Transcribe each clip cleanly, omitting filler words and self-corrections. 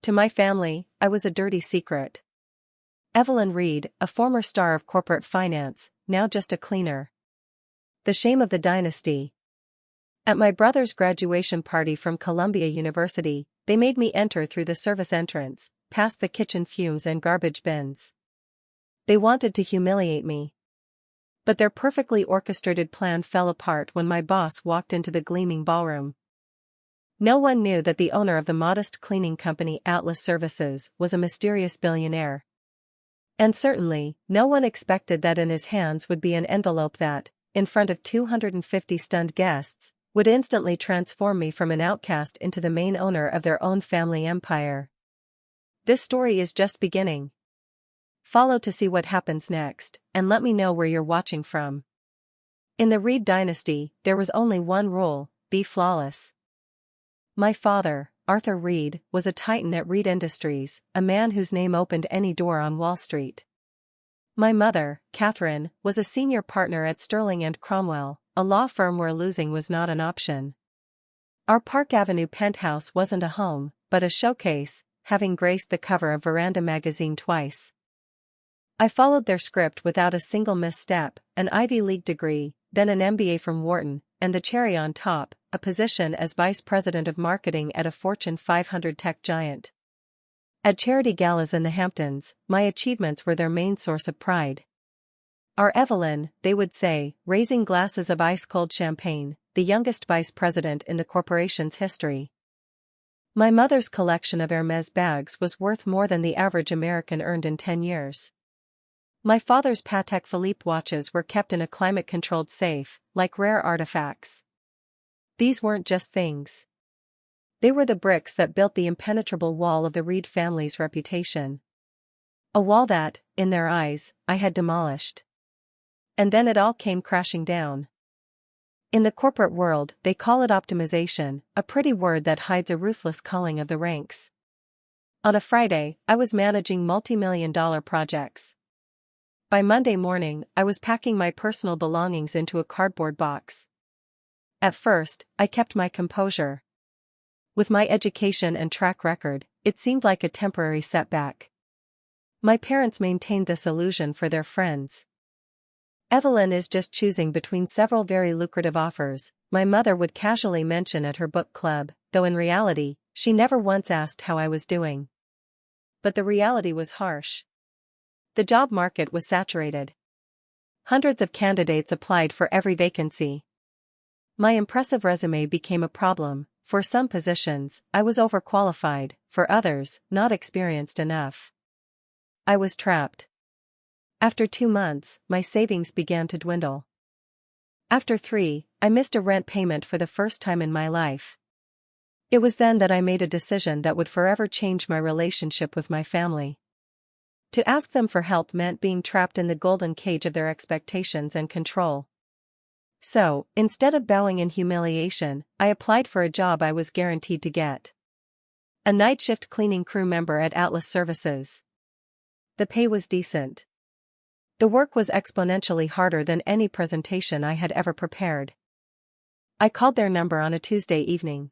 To my family, I was a dirty secret. Evelyn Reed, a former star of corporate finance, now just a cleaner. The shame of the dynasty. At my brother's graduation party from Columbia University, they made me enter through the service entrance, past the kitchen fumes and garbage bins. They wanted to humiliate me. But their perfectly orchestrated plan fell apart when my boss walked into the gleaming ballroom. No one knew that the owner of the modest cleaning company Atlas Services was a mysterious billionaire. And certainly, no one expected that in his hands would be an envelope that, in front of 250 stunned guests, would instantly transform me from an outcast into the main owner of their own family empire. This story is just beginning. Follow to see what happens next, and let me know where you're watching from. In the Reed dynasty, there was only one rule: be flawless. My father, Arthur Reed, was a titan at Reed Industries, a man whose name opened any door on Wall Street. My mother, Catherine, was a senior partner at Sterling and Cromwell, a law firm where losing was not an option. Our Park Avenue penthouse wasn't a home, but a showcase, having graced the cover of Veranda magazine twice. I followed their script without a single misstep: an Ivy League degree, then an MBA from Wharton, and the cherry on top, a position as vice president of marketing at a Fortune 500 tech giant. At charity galas in the Hamptons, my achievements were their main source of pride. Our Evelyn, they would say, raising glasses of ice-cold champagne, the youngest vice president in the corporation's history. My mother's collection of Hermès bags was worth more than the average American earned in 10 years. My father's Patek Philippe watches were kept in a climate-controlled safe, like rare artifacts. These weren't just things. They were the bricks that built the impenetrable wall of the Reed family's reputation. A wall that, in their eyes, I had demolished. And then it all came crashing down. In the corporate world, they call it optimization, a pretty word that hides a ruthless culling of the ranks. On a Friday, I was managing multi-million-dollar projects. By Monday morning, I was packing my personal belongings into a cardboard box. At first, I kept my composure. With my education and track record, it seemed like a temporary setback. My parents maintained this illusion for their friends. Evelyn is just choosing between several very lucrative offers, my mother would casually mention at her book club, though in reality, she never once asked how I was doing. But the reality was harsh. The job market was saturated. Hundreds of candidates applied for every vacancy. My impressive resume became a problem. For some positions, I was overqualified, for others, not experienced enough. I was trapped. After 2 months, my savings began to dwindle. After 3, I missed a rent payment for the first time in my life. It was then that I made a decision that would forever change my relationship with my family. To ask them for help meant being trapped in the golden cage of their expectations and control. So, instead of bowing in humiliation, I applied for a job I was guaranteed to get. A night shift cleaning crew member at Atlas Services. The pay was decent. The work was exponentially harder than any presentation I had ever prepared. I called their number on a Tuesday evening.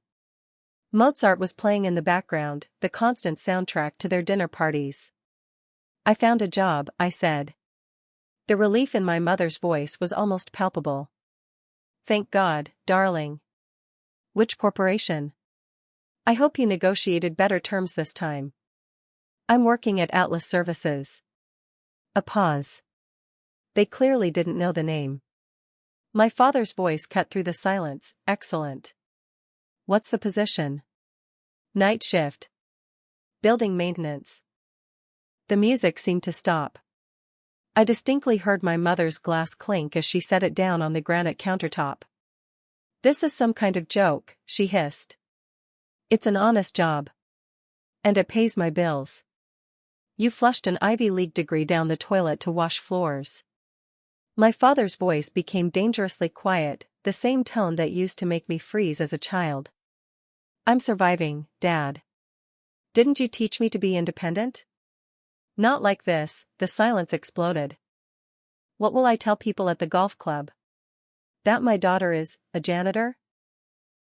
Mozart was playing in the background, the constant soundtrack to their dinner parties. I found a job, I said. The relief in my mother's voice was almost palpable. Thank God, darling. Which corporation? I hope you negotiated better terms this time. I'm working at Atlas Services. A pause. They clearly didn't know the name. My father's voice cut through the silence. Excellent. What's the position? Night shift. Building maintenance. The music seemed to stop. I distinctly heard my mother's glass clink as she set it down on the granite countertop. This is some kind of joke, she hissed. It's an honest job. And it pays my bills. You flushed an Ivy League degree down the toilet to wash floors. My father's voice became dangerously quiet, the same tone that used to make me freeze as a child. I'm surviving, Dad. Didn't you teach me to be independent? Not like this, the silence exploded. What will I tell people at the golf club? That my daughter is a janitor?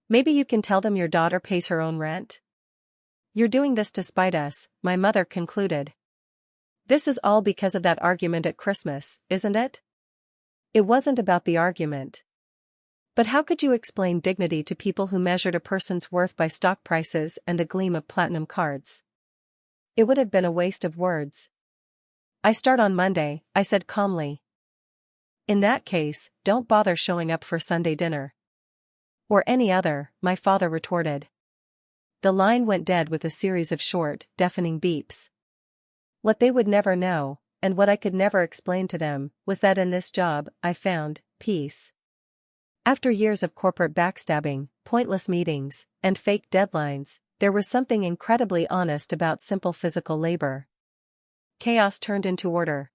Maybe you can tell them your daughter pays her own rent? "You're doing this to spite us," my mother concluded. "This is all because of that argument at Christmas, isn't it?" It wasn't about the argument. But how could you explain dignity to people who measured a person's worth by stock prices and the gleam of platinum cards? It would have been a waste of words. "I start on Monday," I said calmly. "In that case, don't bother showing up for Sunday dinner." "Or any other," my father retorted. The line went dead with a series of short, deafening beeps. What they would never know, and what I could never explain to them, was that in this job, I found peace. After years of corporate backstabbing, pointless meetings, and fake deadlines, there was something incredibly honest about simple physical labor. Chaos turned into order.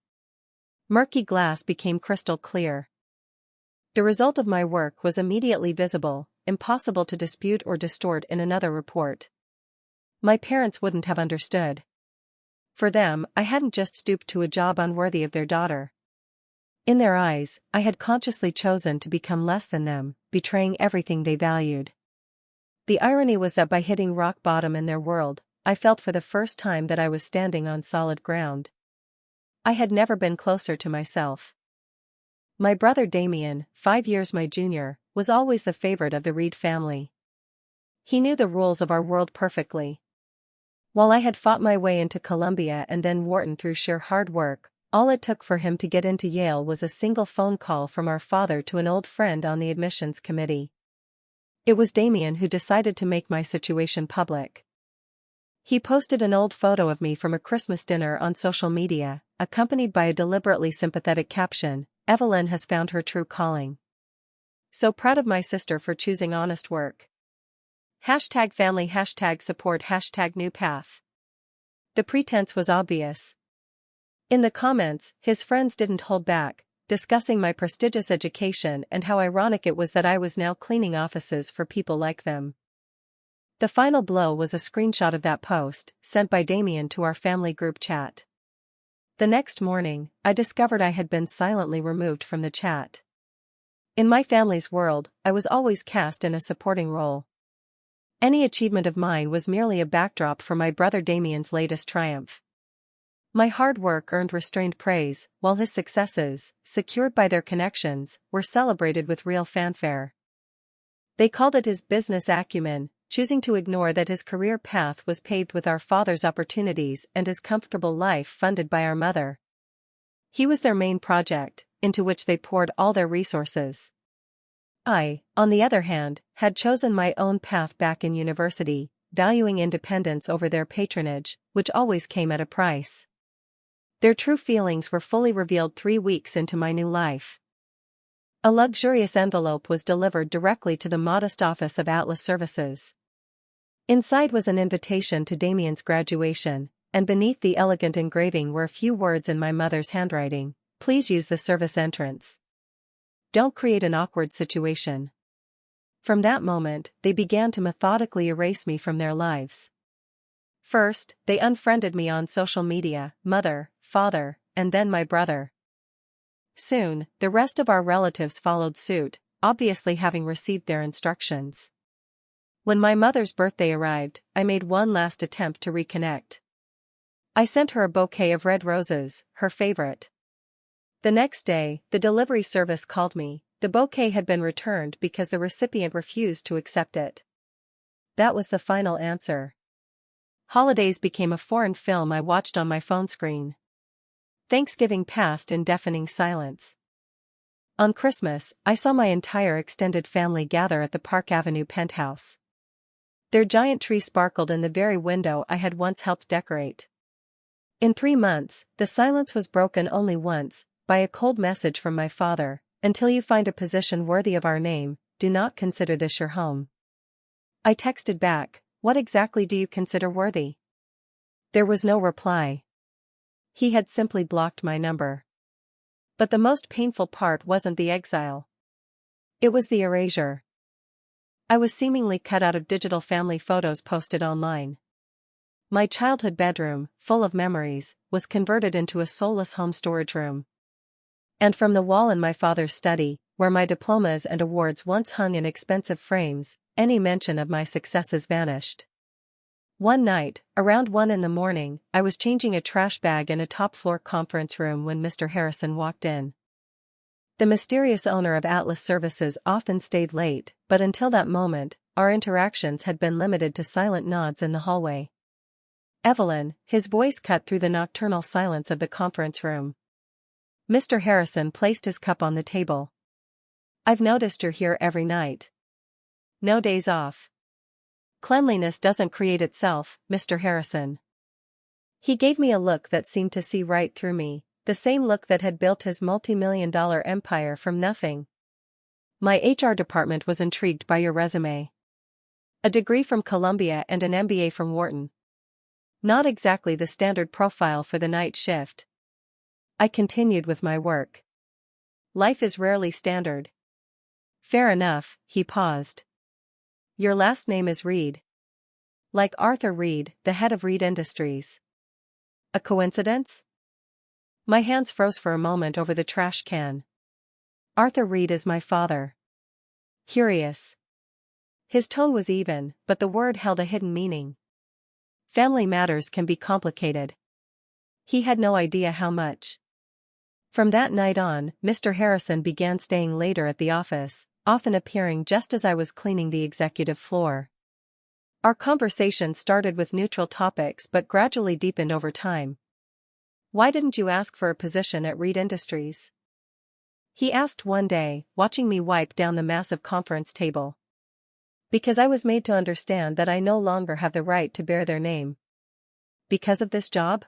Murky glass became crystal clear. The result of my work was immediately visible, impossible to dispute or distort in another report. My parents wouldn't have understood. For them, I hadn't just stooped to a job unworthy of their daughter. In their eyes, I had consciously chosen to become less than them, betraying everything they valued. The irony was that by hitting rock bottom in their world, I felt for the first time that I was standing on solid ground. I had never been closer to myself. My brother Damien, 5 years my junior, was always the favorite of the Reed family. He knew the rules of our world perfectly. While I had fought my way into Columbia and then Wharton through sheer hard work, all it took for him to get into Yale was a single phone call from our father to an old friend on the admissions committee. It was Damien who decided to make my situation public. He posted an old photo of me from a Christmas dinner on social media, accompanied by a deliberately sympathetic caption, "Evelyn has found her true calling. So proud of my sister for choosing honest work. #family #support #new path." The pretense was obvious. In the comments, his friends didn't hold back, discussing my prestigious education and how ironic it was that I was now cleaning offices for people like them. The final blow was a screenshot of that post, sent by Damien to our family group chat. The next morning, I discovered I had been silently removed from the chat. In my family's world, I was always cast in a supporting role. Any achievement of mine was merely a backdrop for my brother Damien's latest triumph. My hard work earned restrained praise, while his successes, secured by their connections, were celebrated with real fanfare. They called it his business acumen, choosing to ignore that his career path was paved with our father's opportunities and his comfortable life funded by our mother. He was their main project, into which they poured all their resources. I, on the other hand, had chosen my own path back in university, valuing independence over their patronage, which always came at a price. Their true feelings were fully revealed 3 weeks into my new life. A luxurious envelope was delivered directly to the modest office of Atlas Services. Inside was an invitation to Damien's graduation, and beneath the elegant engraving were a few words in my mother's handwriting: "Please use the service entrance. Don't create an awkward situation." From that moment, they began to methodically erase me from their lives. First, they unfriended me on social media, mother, father, and then my brother. Soon, the rest of our relatives followed suit, obviously having received their instructions. When my mother's birthday arrived, I made one last attempt to reconnect. I sent her a bouquet of red roses, her favorite. The next day, the delivery service called me. The bouquet had been returned because the recipient refused to accept it. That was the final answer. Holidays became a foreign film I watched on my phone screen. Thanksgiving passed in deafening silence. On Christmas, I saw my entire extended family gather at the Park Avenue penthouse. Their giant tree sparkled in the very window I had once helped decorate. In 3 months, the silence was broken only once, by a cold message from my father: "Until you find a position worthy of our name, do not consider this your home." I texted back, "What exactly do you consider worthy?" There was no reply. He had simply blocked my number. But the most painful part wasn't the exile. It was the erasure. I was seemingly cut out of digital family photos posted online. My childhood bedroom, full of memories, was converted into a soulless home storage room. And from the wall in my father's study, where my diplomas and awards once hung in expensive frames, any mention of my successes vanished. One night, around 1 in the morning, I was changing a trash bag in a top-floor conference room when Mr. Harrison walked in. The mysterious owner of Atlas Services often stayed late, but until that moment, our interactions had been limited to silent nods in the hallway. "Evelyn," his voice cut through the nocturnal silence of the conference room. Mr. Harrison placed his cup on the table. "I've noticed you're here every night. No days off. Cleanliness doesn't create itself, Mr. Harrison." He gave me a look that seemed to see right through me, the same look that had built his multi-million-dollar empire from nothing. "My HR department was intrigued by your resume. A degree from Columbia and an MBA from Wharton. Not exactly the standard profile for the night shift." I continued with my work. "Life is rarely standard." "Fair enough," he paused. "Your last name is Reed. Like Arthur Reed, the head of Reed Industries. A coincidence?" My hands froze for a moment over the trash can. "Arthur Reed is my father." "Curious." His tone was even, but the word held a hidden meaning. Family matters can be complicated. He had no idea how much. From that night on, Mr. Harrison began staying later at the office, often appearing just as I was cleaning the executive floor. Our conversation started with neutral topics but gradually deepened over time. "Why didn't you ask for a position at Reed Industries?" he asked one day, watching me wipe down the massive conference table. "Because I was made to understand that I no longer have the right to bear their name." "Because of this job?"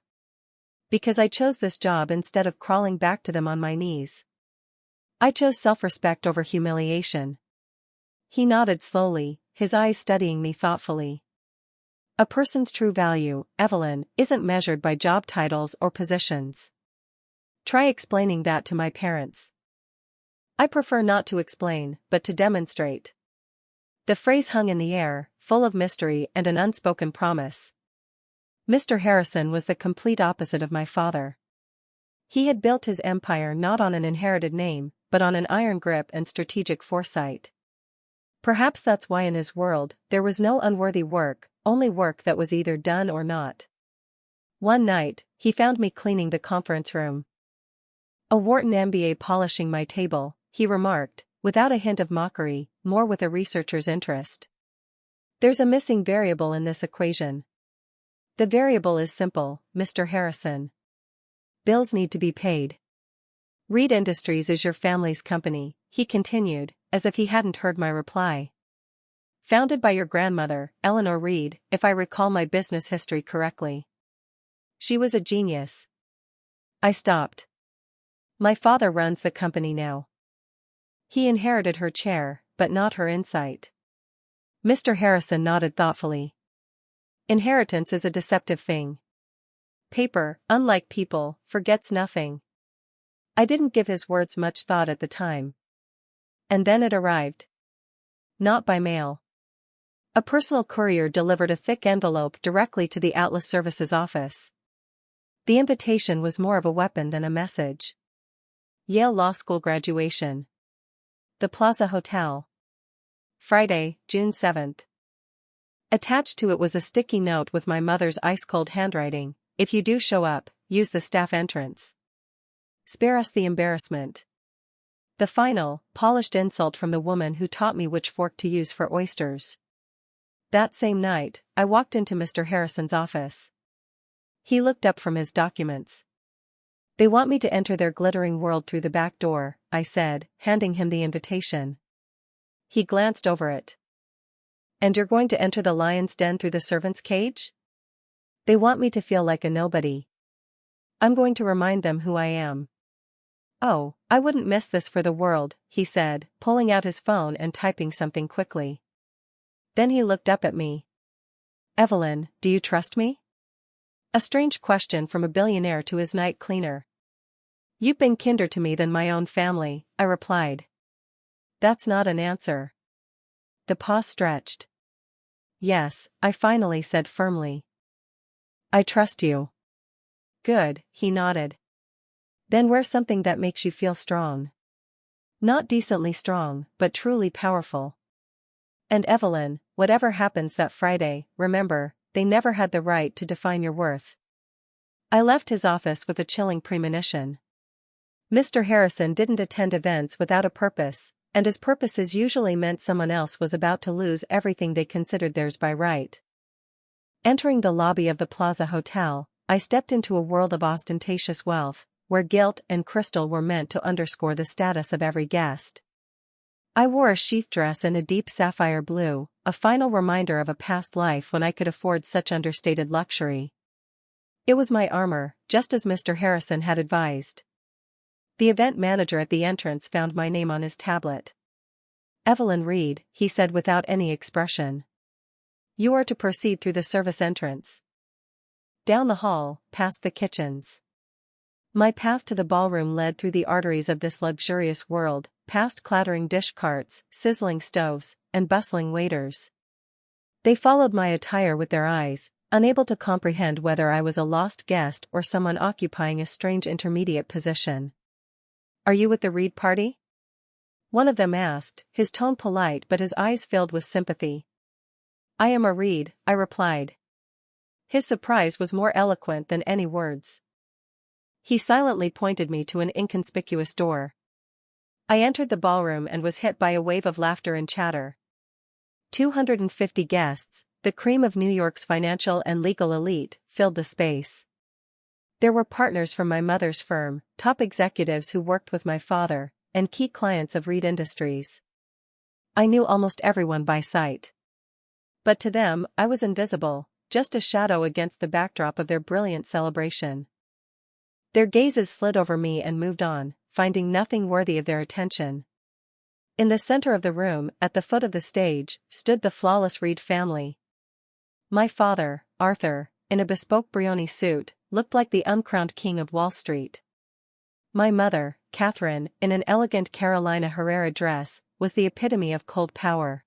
"Because I chose this job instead of crawling back to them on my knees. I chose self-respect over humiliation." He nodded slowly, his eyes studying me thoughtfully. "A person's true value, Evelyn, isn't measured by job titles or positions. Try explaining that to my parents." "I prefer not to explain, but to demonstrate." The phrase hung in the air, full of mystery and an unspoken promise. Mr. Harrison was the complete opposite of my father. He had built his empire not on an inherited name, but on an iron grip and strategic foresight. Perhaps that's why in his world, there was no unworthy work, only work that was either done or not. One night, he found me cleaning the conference room. "A Wharton MBA polishing my table," he remarked, without a hint of mockery, more with a researcher's interest. "There's a missing variable in this equation." "The variable is simple, Mr. Harrison. Bills need to be paid. Reed Industries is your family's company," he continued, as if he hadn't heard my reply. "Founded by your grandmother, Eleanor Reed, if I recall my business history correctly. She was a genius." I stopped. "My father runs the company now." "He inherited her chair, but not her insight." Mr. Harrison nodded thoughtfully. "Inheritance is a deceptive thing. Paper, unlike people, forgets nothing." I didn't give his words much thought at the time. And then it arrived. Not by mail. A personal courier delivered a thick envelope directly to the Atlas Services office. The invitation was more of a weapon than a message. Yale Law School graduation. The Plaza Hotel. Friday, June 7th. Attached to it was a sticky note with my mother's ice-cold handwriting: "If you do show up, use the staff entrance. Spare us the embarrassment." The final, polished insult from the woman who taught me which fork to use for oysters. That same night, I walked into Mr. Harrison's office. He looked up from his documents. "They want me to enter their glittering world through the back door," I said, handing him the invitation. He glanced over it. "And you're going to enter the lion's den through the servant's cage?" "They want me to feel like a nobody. I'm going to remind them who I am." "Oh, I wouldn't miss this for the world," he said, pulling out his phone and typing something quickly. Then he looked up at me. "Evelyn, do you trust me?" A strange question from a billionaire to his night cleaner. "You've been kinder to me than my own family," I replied. "That's not an answer." The pause stretched. "Yes," I finally said firmly. "I trust you." "Good," he nodded. "Then wear something that makes you feel strong. Not decently strong, but truly powerful. And Evelyn, whatever happens that Friday, remember, they never had the right to define your worth. I left his office with a chilling premonition. Mr. Harrison didn't attend events without a purpose, and his purposes usually meant someone else was about to lose everything they considered theirs by right. Entering the lobby of the Plaza Hotel, I stepped into a world of ostentatious wealth, where gilt and crystal were meant to underscore the status of every guest. I wore a sheath dress in a deep sapphire blue, a final reminder of a past life when I could afford such understated luxury. It was my armor, just as Mr. Harrison had advised. The event manager at the entrance found my name on his tablet. "Evelyn Reed," he said without any expression. "You are to proceed through the service entrance. Down the hall, past the kitchens." My path to the ballroom led through the arteries of this luxurious world, past clattering dish carts, sizzling stoves, and bustling waiters. They followed my attire with their eyes, unable to comprehend whether I was a lost guest or someone occupying a strange intermediate position. "Are you with the Reed party?" one of them asked, his tone polite but his eyes filled with sympathy. "I am a Reed," I replied. His surprise was more eloquent than any words. He silently pointed me to an inconspicuous door. I entered the ballroom and was hit by a wave of laughter and chatter. 250 guests, the cream of New York's financial and legal elite, filled the space. There were partners from my mother's firm, top executives who worked with my father, and key clients of Reed Industries. I knew almost everyone by sight. But to them, I was invisible, just a shadow against the backdrop of their brilliant celebration. Their gazes slid over me and moved on, finding nothing worthy of their attention. In the center of the room, at the foot of the stage, stood the flawless Reed family. My father, Arthur, in a bespoke Brioni suit, looked like the uncrowned king of Wall Street. My mother, Catherine, in an elegant Carolina Herrera dress, was the epitome of cold power.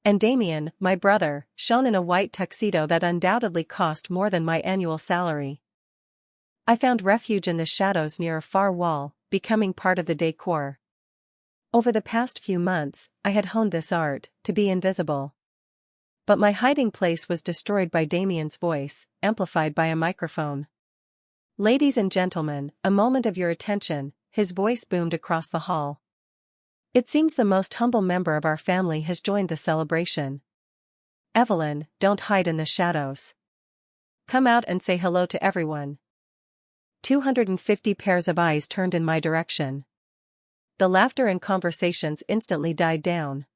And Damien, my brother, shone in a white tuxedo that undoubtedly cost more than my annual salary. I found refuge in the shadows near a far wall, becoming part of the decor. Over the past few months, I had honed this art, to be invisible. But my hiding place was destroyed by Damien's voice, amplified by a microphone. "Ladies and gentlemen, a moment of your attention," his voice boomed across the hall. "It seems the most humble member of our family has joined the celebration. Evelyn, don't hide in the shadows. Come out and say hello to everyone." 250 pairs of eyes turned in my direction. The laughter and conversations instantly died down.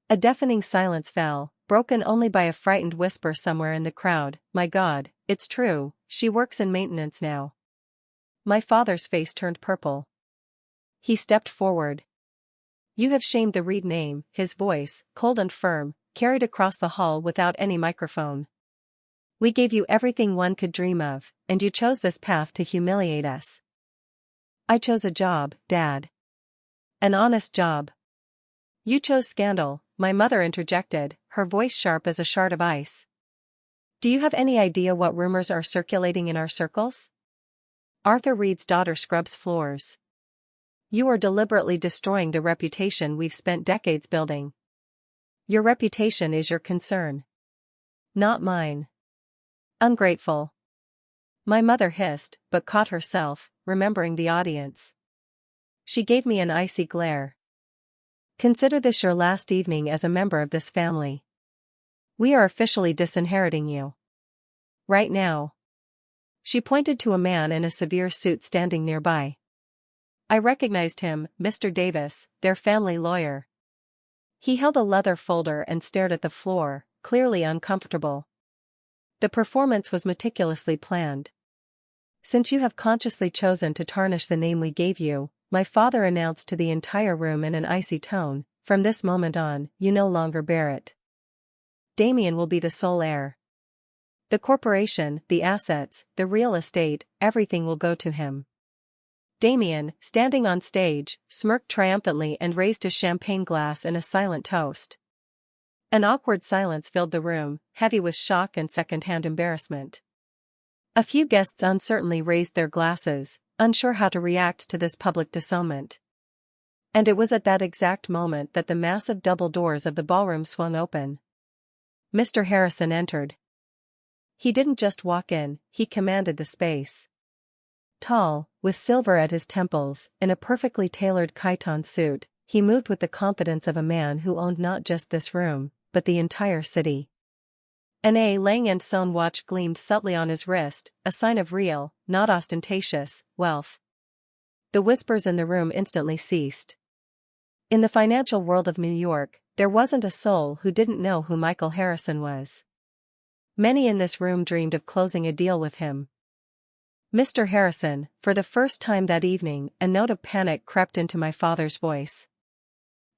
A deafening silence fell, broken only by a frightened whisper somewhere in the crowd. "My God, it's true, she works in maintenance now." My father's face turned purple. He stepped forward. "You have shamed the Reed name," his voice, cold and firm, carried across the hall without any microphone. "We gave you everything one could dream of, and you chose this path to humiliate us." "I chose a job, Dad. An honest job." "You chose scandal," my mother interjected, her voice sharp as a shard of ice. "Do you have any idea what rumors are circulating in our circles? Arthur Reed's daughter scrubs floors. You are deliberately destroying the reputation we've spent decades building. Your reputation is your concern, not mine." "Ungrateful." My mother hissed, but caught herself, remembering the audience. She gave me an icy glare. "Consider this your last evening as a member of this family. We are officially disinheriting you. Right now." She pointed to a man in a severe suit standing nearby. I recognized him, Mr. Davis, their family lawyer. He held a leather folder and stared at the floor, clearly uncomfortable. "The performance was meticulously planned. Since you have consciously chosen to tarnish the name we gave you," my father announced to the entire room in an icy tone, "from this moment on, you no longer bear it. Damien will be the sole heir. The corporation, the assets, the real estate, everything will go to him." Damien, standing on stage, smirked triumphantly and raised his champagne glass in a silent toast. An awkward silence filled the room, heavy with shock and second-hand embarrassment. A few guests uncertainly raised their glasses, unsure how to react to this public disownment. And it was at that exact moment that the massive double doors of the ballroom swung open. Mr. Harrison entered. He didn't just walk in, he commanded the space. Tall, with silver at his temples, in a perfectly tailored chiton suit, he moved with the confidence of a man who owned not just this room, but the entire city. An A-Lang & Son watch gleamed subtly on his wrist, a sign of real, not ostentatious, wealth. The whispers in the room instantly ceased. In the financial world of New York, there wasn't a soul who didn't know who Michael Harrison was. Many in this room dreamed of closing a deal with him. Mr. Harrison, for the first time that evening, a note of panic crept into my father's voice.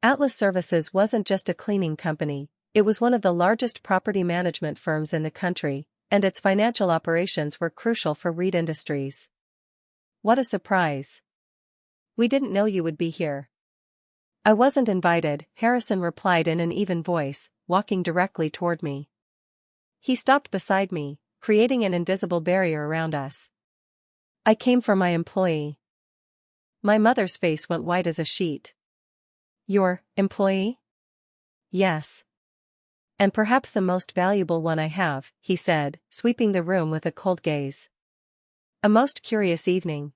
Atlas Services wasn't just a cleaning company, it was one of the largest property management firms in the country, and its financial operations were crucial for Reed Industries. What a surprise. We didn't know you would be here. I wasn't invited, Harrison replied in an even voice, walking directly toward me. He stopped beside me, creating an invisible barrier around us. I came for my employee. My mother's face went white as a sheet. Your employee? Yes. And perhaps the most valuable one I have, he said, sweeping the room with a cold gaze. A most curious evening.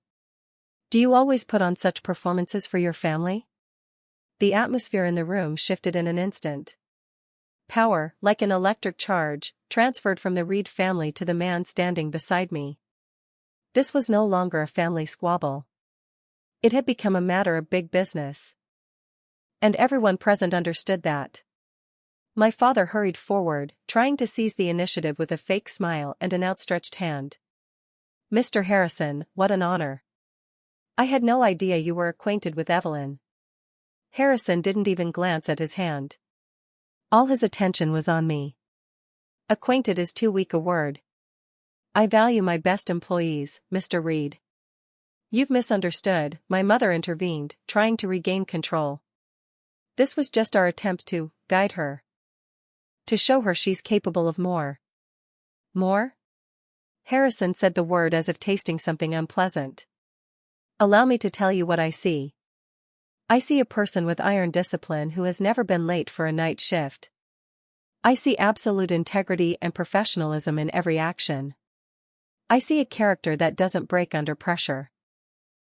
Do you always put on such performances for your family? The atmosphere in the room shifted in an instant. Power, like an electric charge, transferred from the Reed family to the man standing beside me. This was no longer a family squabble. It had become a matter of big business. And everyone present understood that. My father hurried forward, trying to seize the initiative with a fake smile and an outstretched hand. Mr. Harrison, what an honor. I had no idea you were acquainted with Evelyn. Harrison didn't even glance at his hand. All his attention was on me. Acquainted is too weak a word. I value my best employees, Mr. Reed. You've misunderstood, my mother intervened, trying to regain control. This was just our attempt to guide her. To show her she's capable of more. More? Harrison said the word as if tasting something unpleasant. Allow me to tell you what I see. I see a person with iron discipline who has never been late for a night shift. I see absolute integrity and professionalism in every action. I see a character that doesn't break under pressure.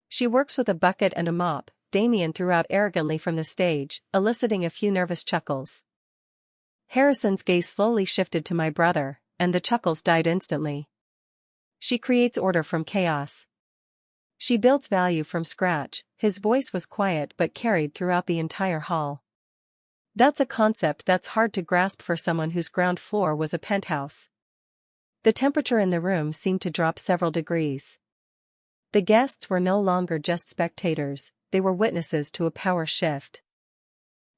She works with a bucket and a mop, Damien threw out arrogantly from the stage, eliciting a few nervous chuckles. Harrison's gaze slowly shifted to my brother, and the chuckles died instantly. She creates order from chaos. She builds value from scratch. His voice was quiet but carried throughout the entire hall. That's a concept that's hard to grasp for someone whose ground floor was a penthouse. The temperature in the room seemed to drop several degrees. The guests were no longer just spectators, they were witnesses to a power shift.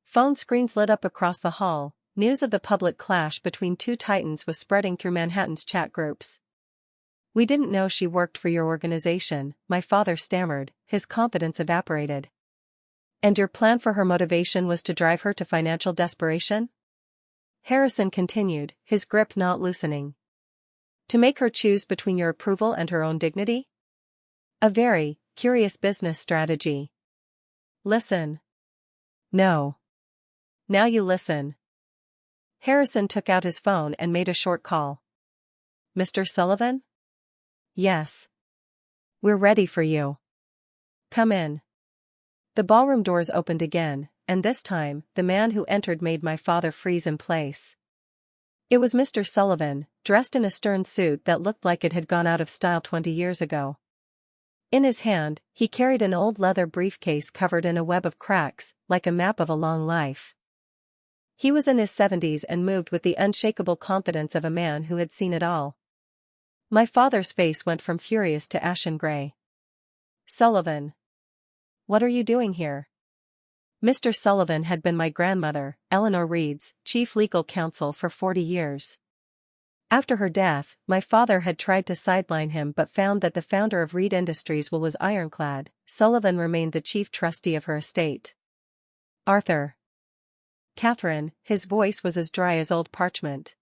Phone screens lit up across the hall, news of the public clash between two titans was spreading through Manhattan's chat groups. We didn't know she worked for your organization, my father stammered, his confidence evaporated. And your plan for her motivation was to drive her to financial desperation? Harrison continued, his grip not loosening. To make her choose between your approval and her own dignity? A very curious business strategy. Listen. No. Now you listen. Harrison took out his phone and made a short call. Mr. Sullivan? Yes. We're ready for you. Come in. The ballroom doors opened again, and this time, the man who entered made my father freeze in place. It was Mr. Sullivan, dressed in a stern suit that looked like it had gone out of style 20 years ago. In his hand, he carried an old leather briefcase covered in a web of cracks, like a map of a long life. He was in his 70s and moved with the unshakable confidence of a man who had seen it all. My father's face went from furious to ashen gray. Sullivan. What are you doing here? Mr. Sullivan had been my grandmother, Eleanor Reed's, chief legal counsel for 40 years. After her death, my father had tried to sideline him but found that the founder of Reed Industries was ironclad. Sullivan remained the chief trustee of her estate. Arthur. Catherine, his voice was as dry as old parchment.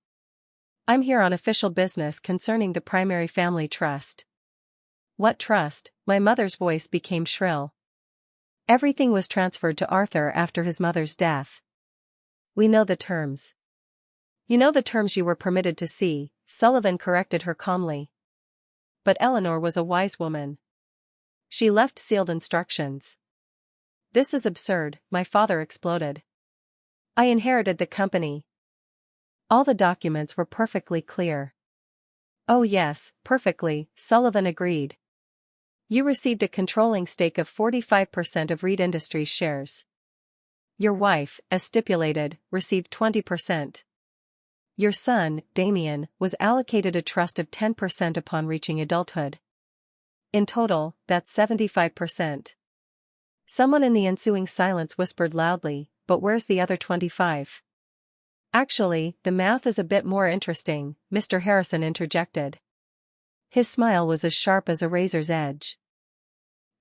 I'm here on official business concerning the primary family trust. What trust? My mother's voice became shrill. Everything was transferred to Arthur after his mother's death. We know the terms. You know the terms you were permitted to see, Sullivan corrected her calmly. But Eleanor was a wise woman. She left sealed instructions. This is absurd, my father exploded. I inherited the company. All the documents were perfectly clear. Oh yes, perfectly, Sullivan agreed. You received a controlling stake of 45% of Reed Industries shares. Your wife, as stipulated, received 20%. Your son, Damien, was allocated a trust of 10% upon reaching adulthood. In total, that's 75%. Someone in the ensuing silence whispered loudly, but where's the other 25? Actually, the math is a bit more interesting, Mr. Harrison interjected. His smile was as sharp as a razor's edge.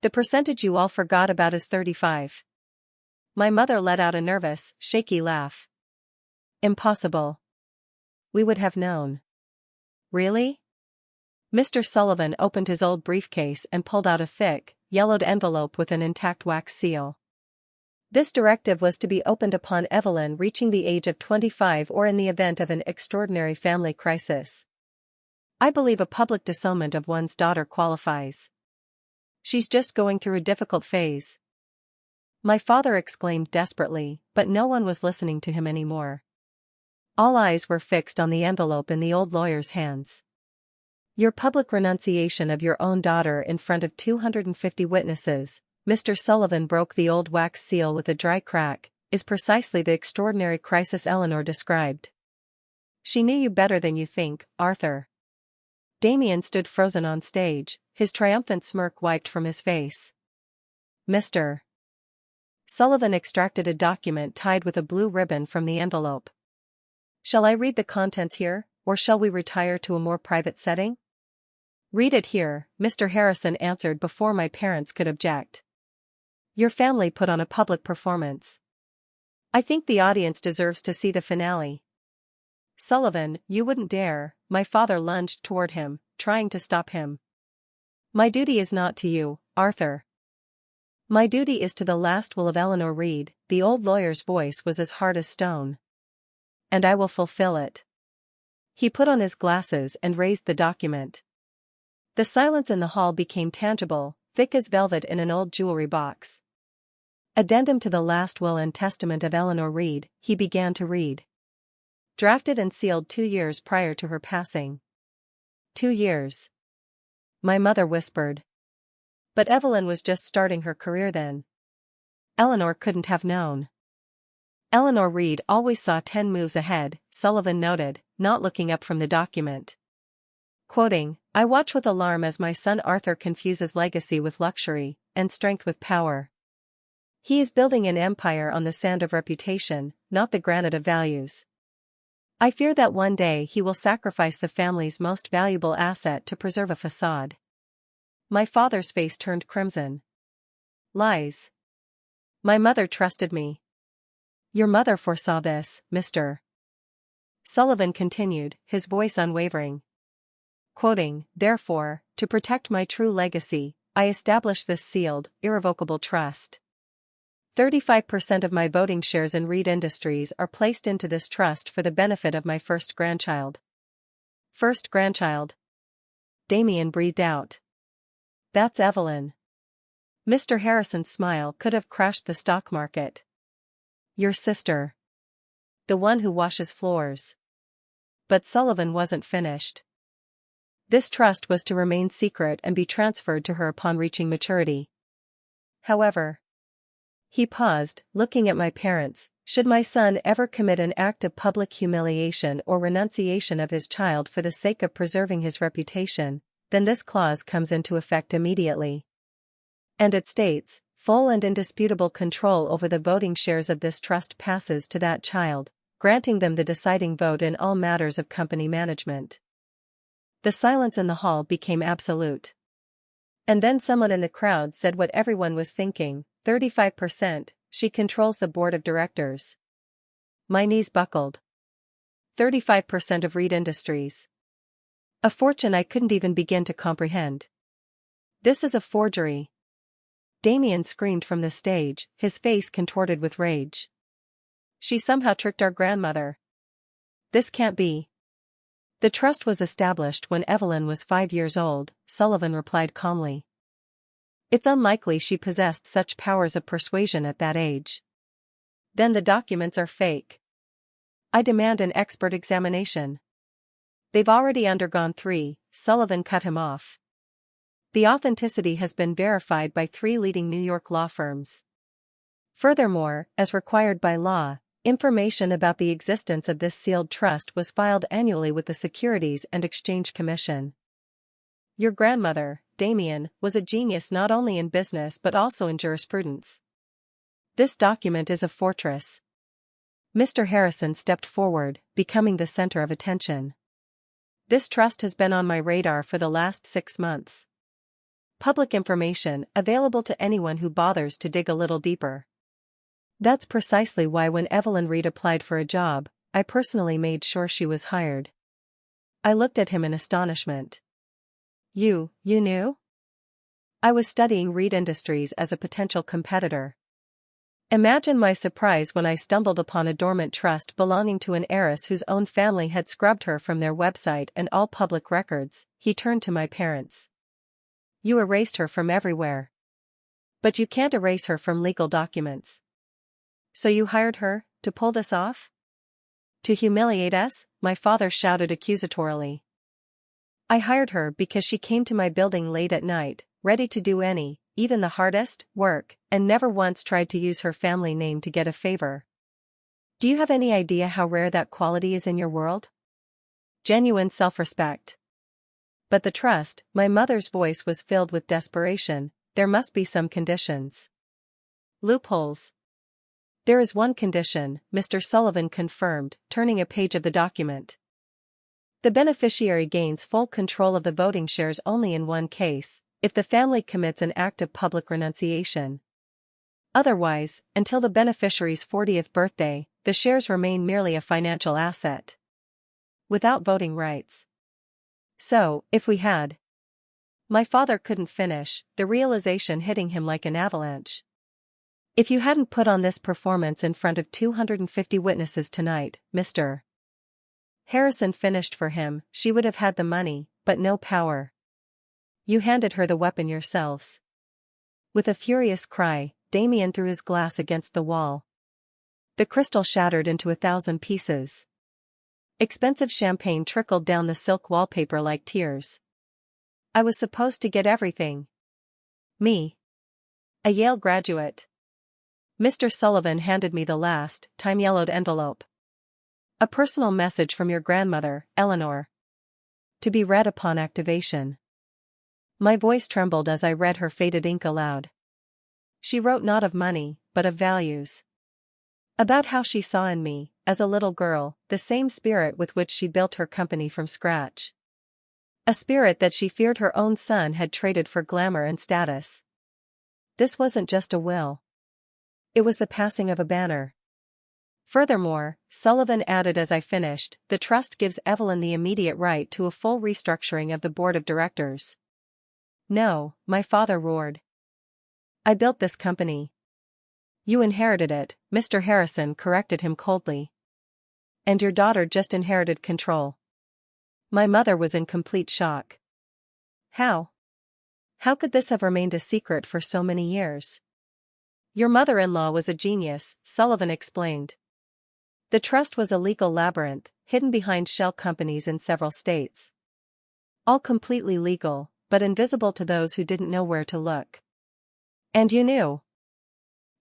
The percentage you all forgot about is 35. My mother let out a nervous, shaky laugh. Impossible. We would have known. Really? Mr. Sullivan opened his old briefcase and pulled out a thick, yellowed envelope with an intact wax seal. This directive was to be opened upon Evelyn reaching the age of 25 or in the event of an extraordinary family crisis. I believe a public disownment of one's daughter qualifies. She's just going through a difficult phase. My father exclaimed desperately, but no one was listening to him anymore. All eyes were fixed on the envelope in the old lawyer's hands. Your public renunciation of your own daughter in front of 250 witnesses, Mr. Sullivan broke the old wax seal with a dry crack, is precisely the extraordinary crisis Eleanor described. She knew you better than you think, Arthur. Damien stood frozen on stage, his triumphant smirk wiped from his face. Mr. Sullivan extracted a document tied with a blue ribbon from the envelope. Shall I read the contents here, or shall we retire to a more private setting? Read it here, Mr. Harrison answered before my parents could object. Your family put on a public performance. I think the audience deserves to see the finale. Sullivan, you wouldn't dare, my father lunged toward him, trying to stop him. My duty is not to you, Arthur. My duty is to the last will of Eleanor Reed, the old lawyer's voice was as hard as stone. And I will fulfill it. He put on his glasses and raised the document. The silence in the hall became tangible, thick as velvet in an old jewelry box. Addendum to the last will and testament of Eleanor Reed, he began to read. Drafted and sealed 2 years prior to her passing. 2 years. My mother whispered. But Evelyn was just starting her career then. Eleanor couldn't have known. Eleanor Reed always saw 10 moves ahead, Sullivan noted, not looking up from the document. Quoting, I watch with alarm as my son Arthur confuses legacy with luxury, and strength with power. He is building an empire on the sand of reputation, not the granite of values. I fear that one day he will sacrifice the family's most valuable asset to preserve a facade. My father's face turned crimson. Lies. My mother trusted me. Your mother foresaw this, Mr. Sullivan continued, his voice unwavering. Quoting, therefore, to protect my true legacy, I establish this sealed, irrevocable trust. 35% of my voting shares in Reed Industries are placed into this trust for the benefit of my first grandchild. First grandchild. Damien breathed out. That's Evelyn. Mr. Harrison's smile could have crashed the stock market. Your sister. The one who washes floors. But Sullivan wasn't finished. This trust was to remain secret and be transferred to her upon reaching maturity. However, he paused, looking at my parents, should my son ever commit an act of public humiliation or renunciation of his child for the sake of preserving his reputation, then this clause comes into effect immediately. And it states, full and indisputable control over the voting shares of this trust passes to that child, granting them the deciding vote in all matters of company management. The silence in the hall became absolute. And then someone in the crowd said what everyone was thinking, 35%, she controls the board of directors. My knees buckled. 35% of Reed Industries. A fortune I couldn't even begin to comprehend. This is a forgery. Damien screamed from the stage, his face contorted with rage. She somehow tricked our grandmother. This can't be. The trust was established when Evelyn was 5 years old, Sullivan replied calmly. It's unlikely she possessed such powers of persuasion at that age. Then the documents are fake. I demand an expert examination. They've already undergone 3, Sullivan cut him off. The authenticity has been verified by 3 leading New York law firms. Furthermore, as required by law, information about the existence of this sealed trust was filed annually with the Securities and Exchange Commission. Your grandmother, Damien, was a genius not only in business but also in jurisprudence. This document is a fortress. Mr. Harrison stepped forward, becoming the center of attention. This trust has been on my radar for the last 6 months. Public information, available to anyone who bothers to dig a little deeper. That's precisely why when Evelyn Reed applied for a job, I personally made sure she was hired. I looked at him in astonishment. You knew? I was studying Reed Industries as a potential competitor. Imagine my surprise when I stumbled upon a dormant trust belonging to an heiress whose own family had scrubbed her from their website and all public records. He turned to my parents. You erased her from everywhere. But you can't erase her from legal documents. So you hired her, to pull this off? To humiliate us? My father shouted accusatorily. I hired her because she came to my building late at night, ready to do any, even the hardest, work, and never once tried to use her family name to get a favor. Do you have any idea how rare that quality is in your world? Genuine self-respect. But the trust, my mother's voice was filled with desperation, there must be some conditions. Loopholes. There is one condition, Mr. Sullivan confirmed, turning a page of the document. The beneficiary gains full control of the voting shares only in one case, if the family commits an act of public renunciation. Otherwise, until the beneficiary's 40th birthday, the shares remain merely a financial asset. Without voting rights. So, if we had. My father couldn't finish, the realization hitting him like an avalanche. If you hadn't put on this performance in front of 250 witnesses tonight, Mr. Harrison finished for him, she would have had the money, but no power. You handed her the weapon yourselves. With a furious cry, Damien threw his glass against the wall. The crystal shattered into 1,000 pieces. Expensive champagne trickled down the silk wallpaper like tears. I was supposed to get everything. Me. A Yale graduate. Mr. Sullivan handed me the last, time-yellowed envelope. A personal message from your grandmother, Eleanor. To be read upon activation. My voice trembled as I read her faded ink aloud. She wrote not of money, but of values. About how she saw in me, as a little girl, the same spirit with which she built her company from scratch. A spirit that she feared her own son had traded for glamour and status. This wasn't just a will. It was the passing of a banner. Furthermore, Sullivan added as I finished, the trust gives Evelyn the immediate right to a full restructuring of the board of directors. No, my father roared. I built this company. You inherited it, Mr. Harrison corrected him coldly. And your daughter just inherited control. My mother was in complete shock. How? How could this have remained a secret for so many years? Your mother-in-law was a genius, Sullivan explained. The trust was a legal labyrinth, hidden behind shell companies in several states. All completely legal, but invisible to those who didn't know where to look. And you knew.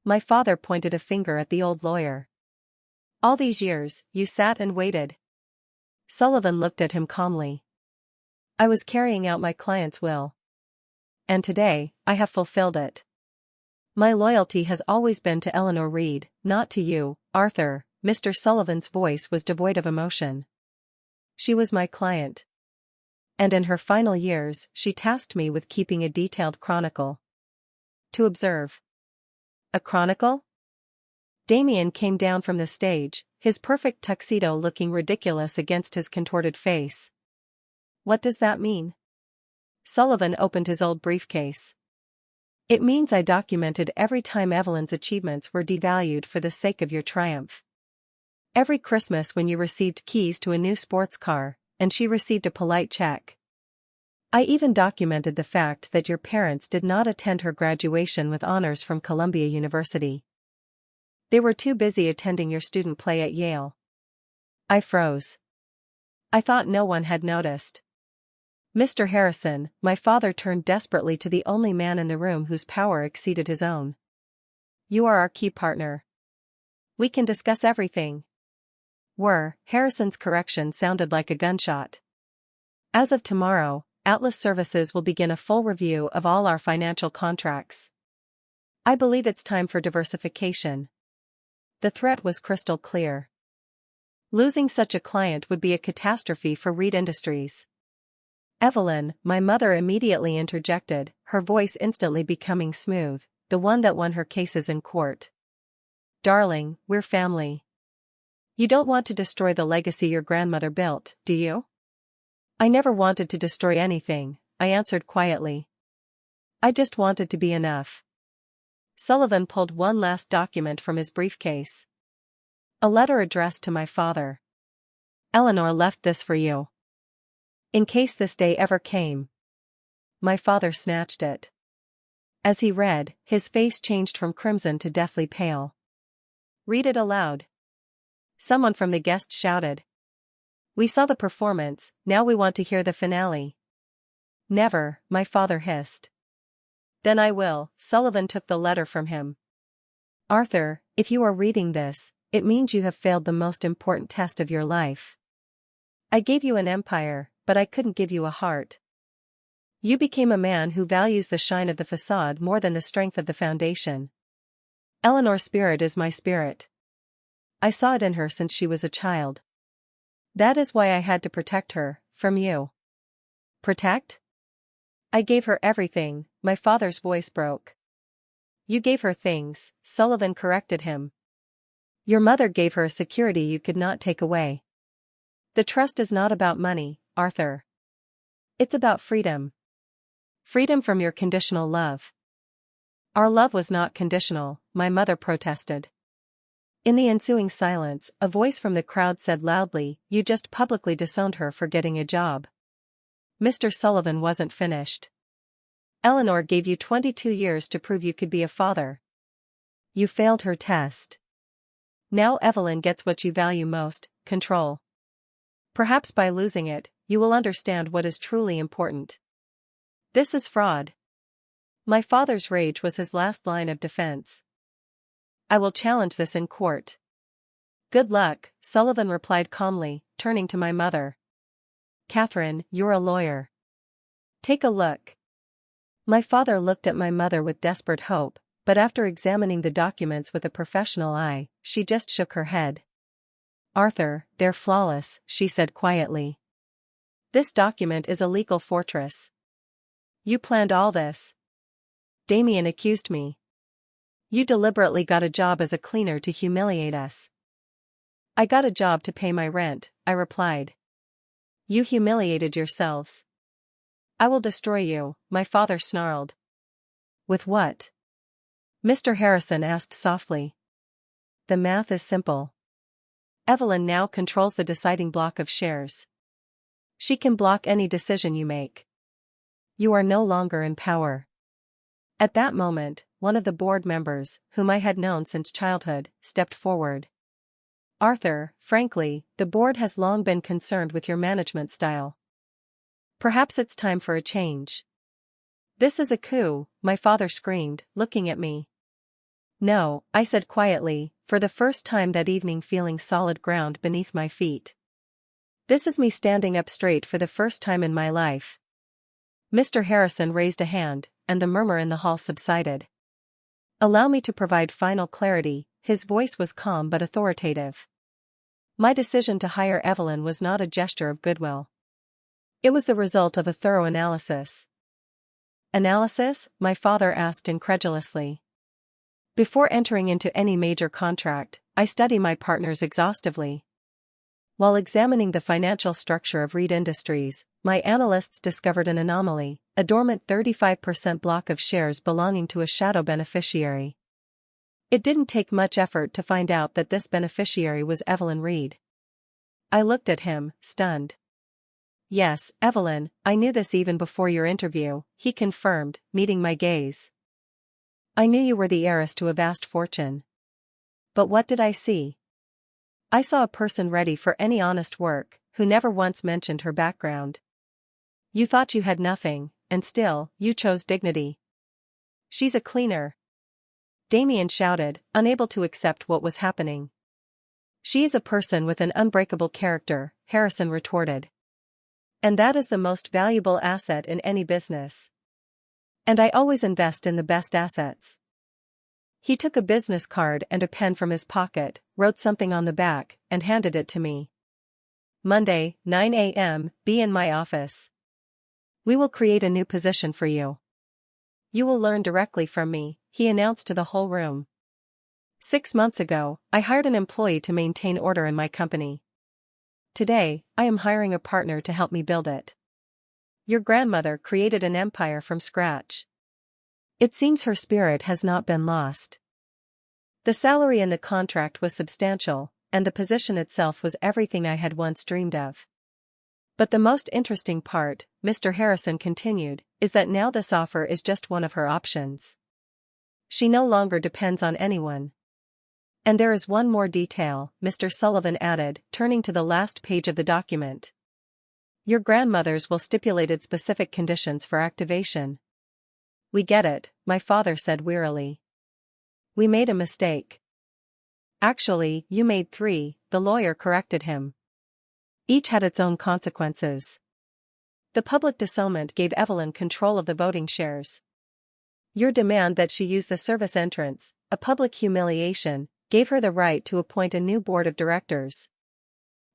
My father pointed a finger at the old lawyer. All these years, you sat and waited. Sullivan looked at him calmly. I was carrying out my client's will. And today, I have fulfilled it. My loyalty has always been to Eleanor Reed, not to you, Arthur. Mr. Sullivan's voice was devoid of emotion. She was my client. And in her final years, she tasked me with keeping a detailed chronicle. To observe. A chronicle? Damien came down from the stage, his perfect tuxedo looking ridiculous against his contorted face. What does that mean? Sullivan opened his old briefcase. It means I documented every time Evelyn's achievements were devalued for the sake of your triumph. Every Christmas when you received keys to a new sports car, and she received a polite check. I even documented the fact that your parents did not attend her graduation with honors from Columbia University. They were too busy attending your student play at Yale. I froze. I thought no one had noticed. Mr. Harrison, my father turned desperately to the only man in the room whose power exceeded his own. You are our key partner. We can discuss everything. Harrison's correction sounded like a gunshot. As of tomorrow, Atlas Services will begin a full review of all our financial contracts. I believe it's time for diversification. The threat was crystal clear. Losing such a client would be a catastrophe for Reed Industries. Evelyn, my mother immediately interjected, her voice instantly becoming smooth, the one that won her cases in court. Darling, we're family. You don't want to destroy the legacy your grandmother built, do you? I never wanted to destroy anything, I answered quietly. I just wanted to be enough. Sullivan pulled one last document from his briefcase. A letter addressed to my father. Eleanor left this for you. In case this day ever came. My father snatched it. As he read, his face changed from crimson to deathly pale. Read it aloud. Someone from the guests shouted. We saw the performance, now we want to hear the finale. Never, my father hissed. Then I will. Sullivan took the letter from him. Arthur, if you are reading this, it means you have failed the most important test of your life. I gave you an empire, but I couldn't give you a heart. You became a man who values the shine of the facade more than the strength of the foundation. Eleanor's spirit is my spirit. I saw it in her since she was a child. That is why I had to protect her, from you. Protect? I gave her everything, my father's voice broke. You gave her things, Sullivan corrected him. Your mother gave her a security you could not take away. The trust is not about money, Arthur. It's about freedom. Freedom from your conditional love. Our love was not conditional, my mother protested. In the ensuing silence, a voice from the crowd said loudly, you just publicly disowned her for getting a job. Mr. Sullivan wasn't finished. Eleanor gave you 22 years to prove you could be a father. You failed her test. Now Evelyn gets what you value most, control. Perhaps by losing it, you will understand what is truly important. This is fraud. My father's rage was his last line of defense. I will challenge this in court. Good luck, Sullivan replied calmly, turning to my mother. Catherine, you're a lawyer. Take a look. My father looked at my mother with desperate hope, but after examining the documents with a professional eye, she just shook her head. Arthur, they're flawless, she said quietly. This document is a legal fortress. You planned all this. Damien accused me. You deliberately got a job as a cleaner to humiliate us. I got a job to pay my rent, I replied. You humiliated yourselves. I will destroy you, my father snarled. With what? Mr. Harrison asked softly. The math is simple. Evelyn now controls the deciding block of shares. She can block any decision you make. You are no longer in power. At that moment, one of the board members, whom I had known since childhood, stepped forward. Arthur, frankly, the board has long been concerned with your management style. Perhaps it's time for a change. This is a coup, my father screamed, looking at me. No, I said quietly, for the first time that evening feeling solid ground beneath my feet. This is me standing up straight for the first time in my life. Mr. Harrison raised a hand, and the murmur in the hall subsided. Allow me to provide final clarity, his voice was calm but authoritative. My decision to hire Evelyn was not a gesture of goodwill. It was the result of a thorough analysis. Analysis? My father asked incredulously. Before entering into any major contract, I study my partners exhaustively. While examining the financial structure of Reed Industries, my analysts discovered an anomaly, a dormant 35% block of shares belonging to a shadow beneficiary. It didn't take much effort to find out that this beneficiary was Evelyn Reed. I looked at him, stunned. Yes, Evelyn, I knew this even before your interview, he confirmed, meeting my gaze. I knew you were the heiress to a vast fortune. But what did I see? I saw a person ready for any honest work, who never once mentioned her background. You thought you had nothing, and still, you chose dignity. She's a cleaner. Damien shouted, unable to accept what was happening. She is a person with an unbreakable character, Harrison retorted. And that is the most valuable asset in any business. And I always invest in the best assets. He took a business card and a pen from his pocket, wrote something on the back, and handed it to me. Monday, 9 a.m., be in my office. We will create a new position for you. You will learn directly from me, he announced to the whole room. 6 months ago, I hired an employee to maintain order in my company. Today, I am hiring a partner to help me build it. Your grandmother created an empire from scratch. It seems her spirit has not been lost. The salary in the contract was substantial, and the position itself was everything I had once dreamed of. But the most interesting part, Mr. Harrison continued, is that now this offer is just one of her options. She no longer depends on anyone. And there is one more detail, Mr. Sullivan added, turning to the last page of the document. Your grandmothers will stipulated specific conditions for activation. We get it, my father said wearily. We made a mistake. Actually, you made 3, the lawyer corrected him. Each had its own consequences. The public disownment gave Evelyn control of the voting shares. Your demand that she use the service entrance, a public humiliation, gave her the right to appoint a new board of directors.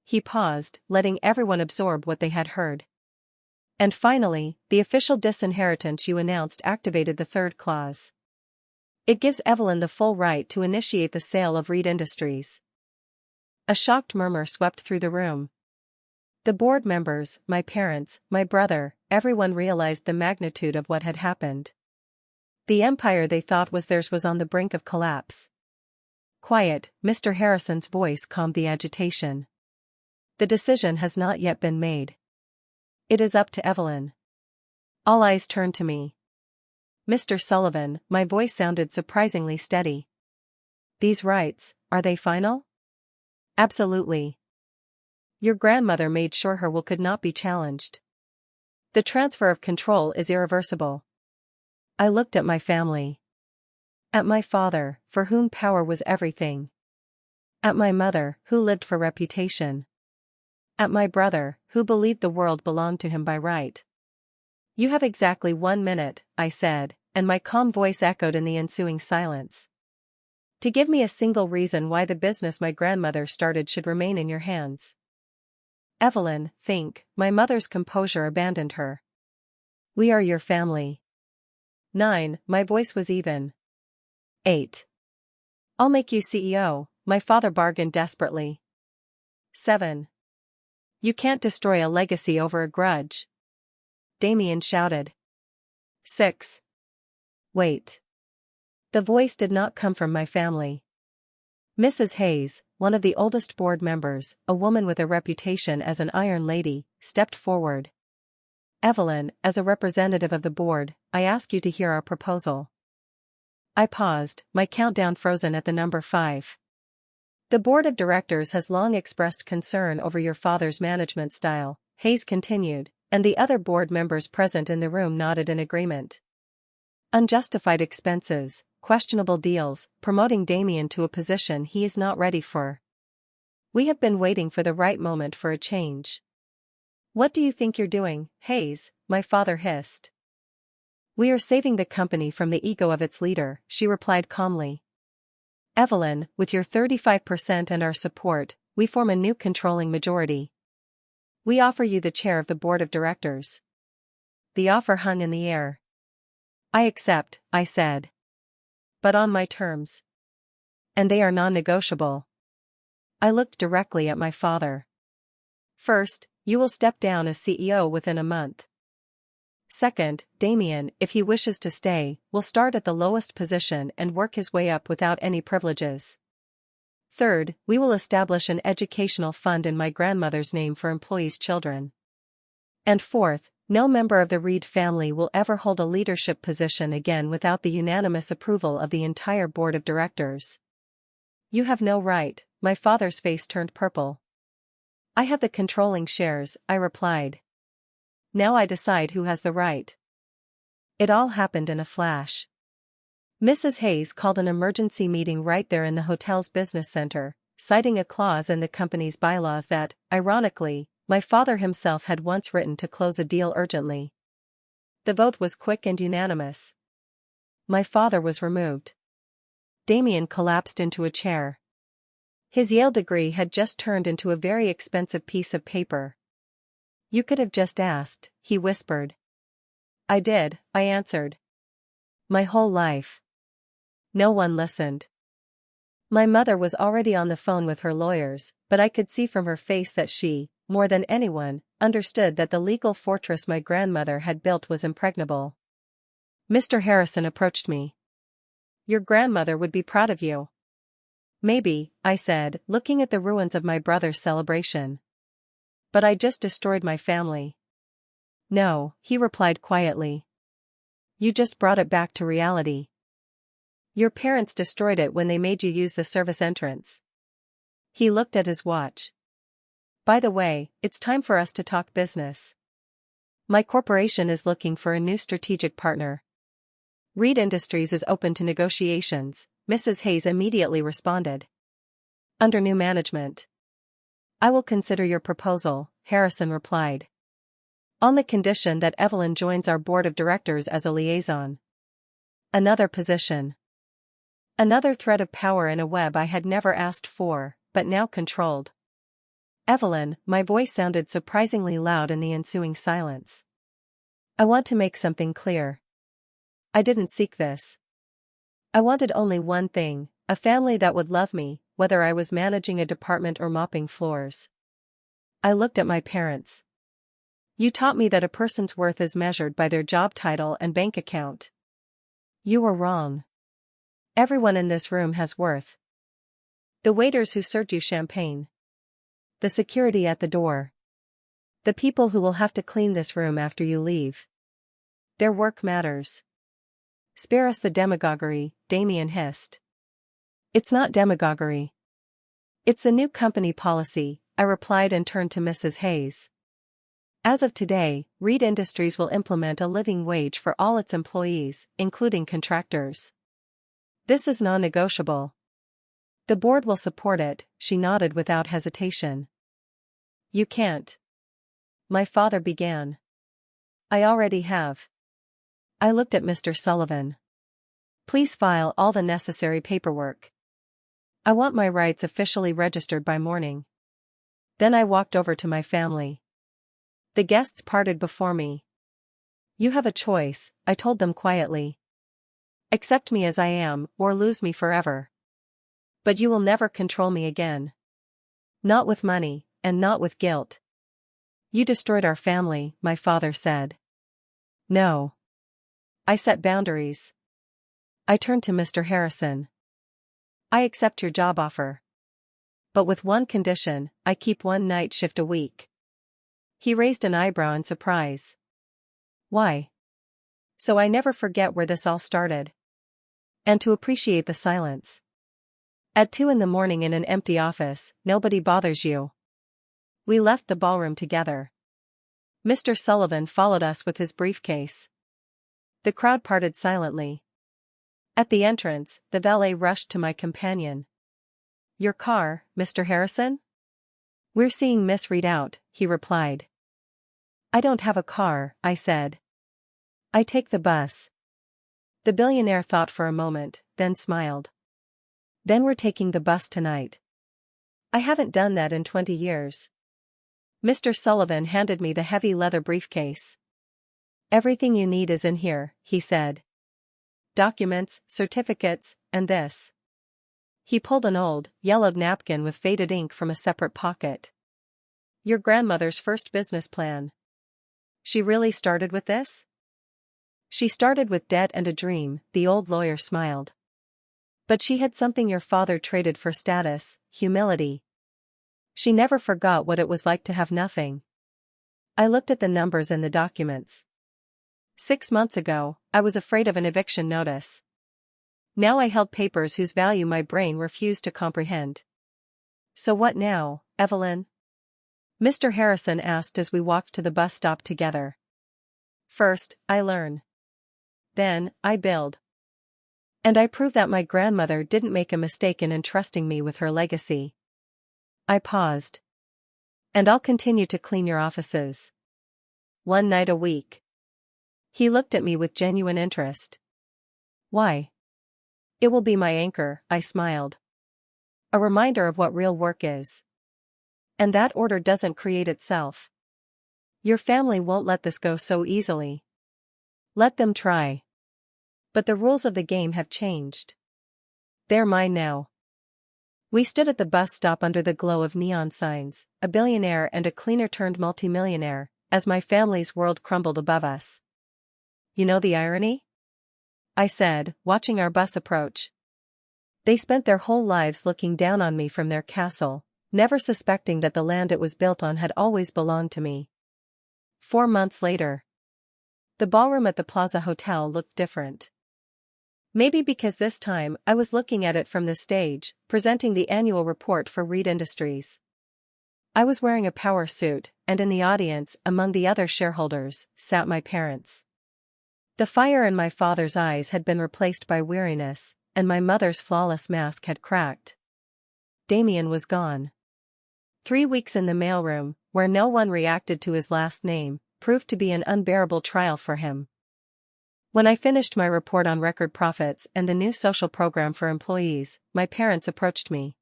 He paused, letting everyone absorb what they had heard. And finally, the official disinheritance you announced activated the 3rd clause. It gives Evelyn the full right to initiate the sale of Reed Industries. A shocked murmur swept through the room. The board members, my parents, my brother, everyone realized the magnitude of what had happened. The empire they thought was theirs was on the brink of collapse. Quiet, Mr. Harrison's voice calmed the agitation. The decision has not yet been made. It is up to Evelyn. All eyes turned to me. Mr. Sullivan, my voice sounded surprisingly steady. These rights, are they final? Absolutely. Your grandmother made sure her will could not be challenged. The transfer of control is irreversible. I looked at my family. At my father, for whom power was everything. At my mother, who lived for reputation. At my brother, who believed the world belonged to him by right. You have exactly 1 minute, I said, and my calm voice echoed in the ensuing silence. To give me a single reason why the business my grandmother started should remain in your hands. Evelyn, think, my mother's composure abandoned her. We are your family. 9, my voice was even. 8. I'll make you CEO, my father bargained desperately. 7. You can't destroy a legacy over a grudge. Damien shouted. 6. Wait. The voice did not come from my family. Mrs. Hayes, one of the oldest board members, a woman with a reputation as an iron lady, stepped forward. Evelyn, as a representative of the board, I ask you to hear our proposal. I paused, my countdown frozen at the number 5. The board of directors has long expressed concern over your father's management style, Hayes continued, and the other board members present in the room nodded in agreement. Unjustified expenses, questionable deals, promoting Damien to a position he is not ready for. We have been waiting for the right moment for a change. What do you think you're doing, Hayes? My father hissed. We are saving the company from the ego of its leader, she replied calmly. Evelyn, with your 35% and our support, we form a new controlling majority. We offer you the chair of the board of directors. The offer hung in the air. I accept, I said. But on my terms. And they are non-negotiable. I looked directly at my father. First, you will step down as CEO within a month. Second, Damien, if he wishes to stay, will start at the lowest position and work his way up without any privileges. Third, we will establish an educational fund in my grandmother's name for employees' children. And fourth, no member of the Reed family will ever hold a leadership position again without the unanimous approval of the entire board of directors. You have no right. My father's face turned purple. I have the controlling shares, I replied. Now I decide who has the right. It all happened in a flash. Mrs. Hayes called an emergency meeting right there in the hotel's business center, citing a clause in the company's bylaws that, ironically, my father himself had once written to close a deal urgently. The vote was quick and unanimous. My father was removed. Damien collapsed into a chair. His Yale degree had just turned into a very expensive piece of paper. You could have just asked, he whispered. I did, I answered. My whole life. No one listened. My mother was already on the phone with her lawyers, but I could see from her face that she, more than anyone, understood that the legal fortress my grandmother had built was impregnable. Mr. Harrison approached me. Your grandmother would be proud of you. Maybe, I said, looking at the ruins of my brother's celebration. But I just destroyed my family. No, he replied quietly. You just brought it back to reality. Your parents destroyed it when they made you use the service entrance. He looked at his watch. By the way, it's time for us to talk business. My corporation is looking for a new strategic partner. Reed Industries is open to negotiations, Mrs. Hayes immediately responded. Under new management. I will consider your proposal, Harrison replied. On the condition that Evelyn joins our board of directors as a liaison. Another position. Another thread of power in a web I had never asked for, but now controlled. Evelyn, my voice sounded surprisingly loud in the ensuing silence. I want to make something clear. I didn't seek this. I wanted only one thing, a family that would love me, whether I was managing a department or mopping floors. I looked at my parents. You taught me that a person's worth is measured by their job title and bank account. You were wrong. Everyone in this room has worth. The waiters who served you champagne. The security at the door. The people who will have to clean this room after you leave. Their work matters. Spare us the demagoguery, Damien hissed. It's not demagoguery. It's the new company policy, I replied and turned to Mrs. Hayes. As of today, Reed Industries will implement a living wage for all its employees, including contractors. This is non-negotiable. The board will support it, she nodded without hesitation. You can't. My father began. I already have. I looked at Mr. Sullivan. Please file all the necessary paperwork. I want my rights officially registered by morning. Then I walked over to my family. The guests parted before me. You have a choice, I told them quietly. Accept me as I am, or lose me forever. But you will never control me again. Not with money, and not with guilt. You destroyed our family, my father said. No. I set boundaries. I turned to Mr. Harrison. I accept your job offer. But with one condition, I keep one night shift a week. He raised an eyebrow in surprise. Why? So I never forget where this all started. And to appreciate the silence. At 2 a.m. in an empty office, nobody bothers you. We left the ballroom together. Mr. Sullivan followed us with his briefcase. The crowd parted silently. At the entrance, the valet rushed to my companion. Your car, Mr. Harrison? We're seeing Miss Reed out, he replied. I don't have a car, I said. I take the bus. The billionaire thought for a moment, then smiled. Then we're taking the bus tonight. I haven't done that in 20 years. Mr. Sullivan handed me the heavy leather briefcase. Everything you need is in here, he said. Documents, certificates, and this. He pulled an old, yellowed napkin with faded ink from a separate pocket. Your grandmother's first business plan. She really started with this? She started with debt and a dream, the old lawyer smiled. But she had something your father traded for: status, humility. She never forgot what it was like to have nothing. I looked at the numbers in the documents. 6 months ago, I was afraid of an eviction notice. Now I held papers whose value my brain refused to comprehend. So what now, Evelyn? Mr. Harrison asked as we walked to the bus stop together. First, I learn. Then, I build. And I prove that my grandmother didn't make a mistake in entrusting me with her legacy. I paused. And I'll continue to clean your offices. 1 night a week. He looked at me with genuine interest. Why? It will be my anchor, I smiled. A reminder of what real work is. And that order doesn't create itself. Your family won't let this go so easily. Let them try. But the rules of the game have changed. They're mine now. We stood at the bus stop under the glow of neon signs, a billionaire and a cleaner turned multimillionaire, as my family's world crumbled above us. You know the irony? I said, watching our bus approach. They spent their whole lives looking down on me from their castle, never suspecting that the land it was built on had always belonged to me. 4 months later. The ballroom at the Plaza Hotel looked different. Maybe because this time I was looking at it from the stage, presenting the annual report for Reed Industries. I was wearing a power suit, and in the audience, among the other shareholders, sat my parents. The fire in my father's eyes had been replaced by weariness, and my mother's flawless mask had cracked. Damien was gone. 3 weeks in the mailroom, where no one reacted to his last name, proved to be an unbearable trial for him. When I finished my report on record profits and the new social program for employees, my parents approached me.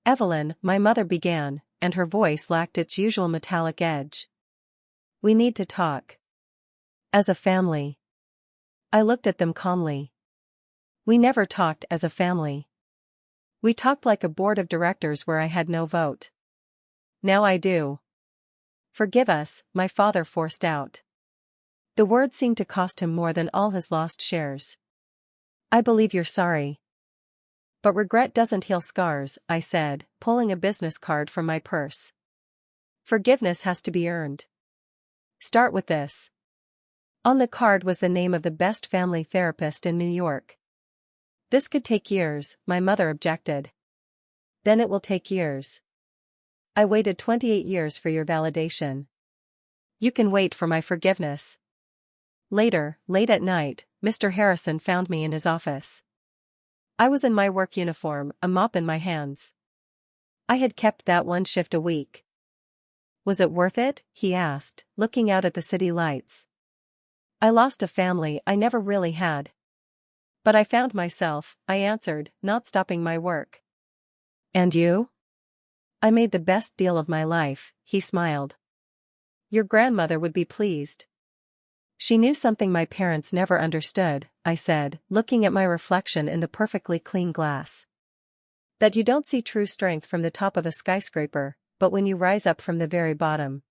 Evelyn, my mother began, and her voice lacked its usual metallic edge. We need to talk. As a family. I looked at them calmly. We never talked as a family. We talked like a board of directors where I had no vote. Now I do. Forgive us, my father forced out. The word seemed to cost him more than all his lost shares. I believe you're sorry. But regret doesn't heal scars, I said, pulling a business card from my purse. Forgiveness has to be earned. Start with this. On the card was the name of the best family therapist in New York. This could take years, my mother objected. Then it will take years. I waited 28 years for your validation. You can wait for my forgiveness. Later, late at night, Mr. Harrison found me in his office. I was in my work uniform, a mop in my hands. I had kept that 1 shift a week. Was it worth it? He asked, looking out at the city lights. I lost a family I never really had. But I found myself, I answered, not stopping my work. And you? I made the best deal of my life, he smiled. Your grandmother would be pleased. She knew something my parents never understood, I said, looking at my reflection in the perfectly clean glass. That you don't see true strength from the top of a skyscraper, but when you rise up from the very bottom.